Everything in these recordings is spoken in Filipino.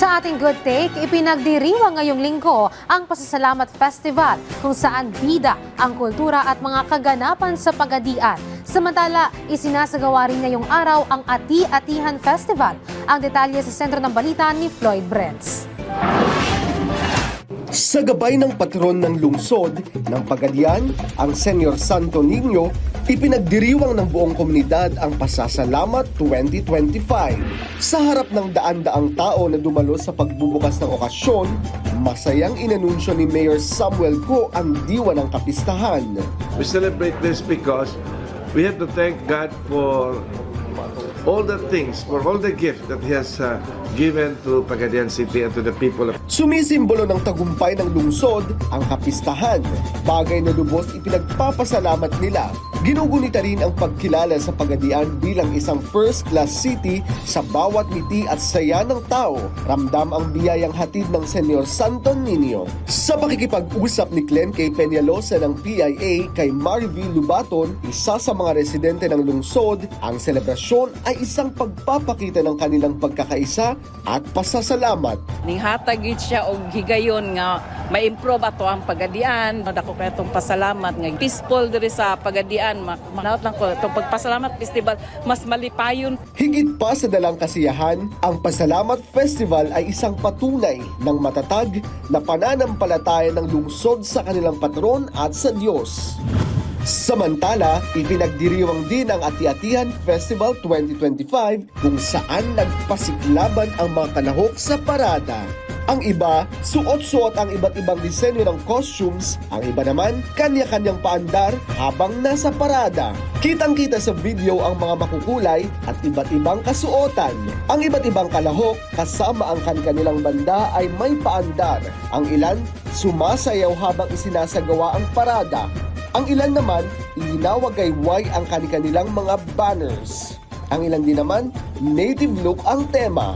Sa ating Good Take, ipinagdiriwang ngayong linggo ang Pasasalamat Festival kung saan bida ang kultura at mga kaganapan sa Pagadian. Samantala, isinasagawa rin ngayong araw ang Ati-Atihan Festival. Ang detalye sa sentro ng balita ni Floyd Brents. Sa gabay ng patron ng lungsod ng Pagadian, ang Senior Santo Niño, ipinagdiriwang ng buong komunidad ang Pasasalamat 2025. Sa harap ng daan-daang tao na dumalo sa pagbubukas ng okasyon, masayang inanunsyo ni Mayor Samuel Go ang diwa ng kapistahan. We celebrate this because we have to thank God for all the things, for all the gift that He has given to Pagadian City and to the people. Sumisimbolo ng tagumpay ng lungsod ang kapistahan. Bagay na lubos ipinagpapasalamat nila. Ginugunita rin ang pagkilala sa Pagadian bilang isang first-class city sa bawat ngiti at saya ng tao. Ramdam ang biyayang hatid ng Senior Santo Niño. Sa pakikipag-usap ni Glenn K. Peñalosa ng PIA kay Marvy Lubaton, isa sa mga residente ng lungsod, ang selebrasyon ay isang pagpapakita ng kanilang pagkakaisa at pasasalamat. Ning hatagid siya og higayon nga ma-improve ato ang Pagadian. Dako kay itong pasalamat nga peaceful diri sa Pagadian. Manaot lang ko itong pagpasalamat festival mas malipayon. Higit pa sa dalang kasiyahan, ang Pasalamat Festival ay isang patunay ng matatag na pananampalataya ng lungsod sa kanilang patron at sa Diyos. Samantala, ipinagdiriwang din ang Ati-Atihan Festival 2025 kung saan nagpasiklaban ang mga kalahok sa parada. Ang iba, suot-suot ang iba't ibang disenyo ng costumes, ang iba naman, kanya-kanyang paandar habang nasa parada. Kitang-kita sa video ang mga makukulay at iba't ibang kasuotan. Ang iba't ibang kalahok kasama ang kanilang banda ay may paandar. Ang ilan, sumasayaw habang isinasagawa ang parada. Ang ilan naman, ininawagayway ang kanilang mga banners. Ang ilan din naman, native look ang tema.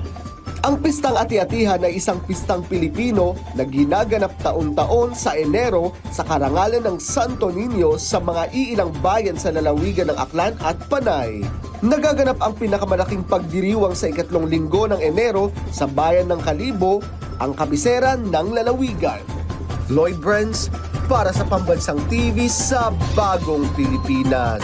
Ang Pistang Ati-Atihan ay isang pistang Pilipino na ginaganap taon-taon sa Enero sa karangalan ng Santo Niño sa mga iilang bayan sa lalawigan ng Aklan at Panay. Nagaganap ang pinakamalaking pagdiriwang sa ikatlong linggo ng Enero sa bayan ng Kalibo, ang kabisera ng lalawigan. Floyd Brents para sa Pambansang TV sa Bagong Pilipinas.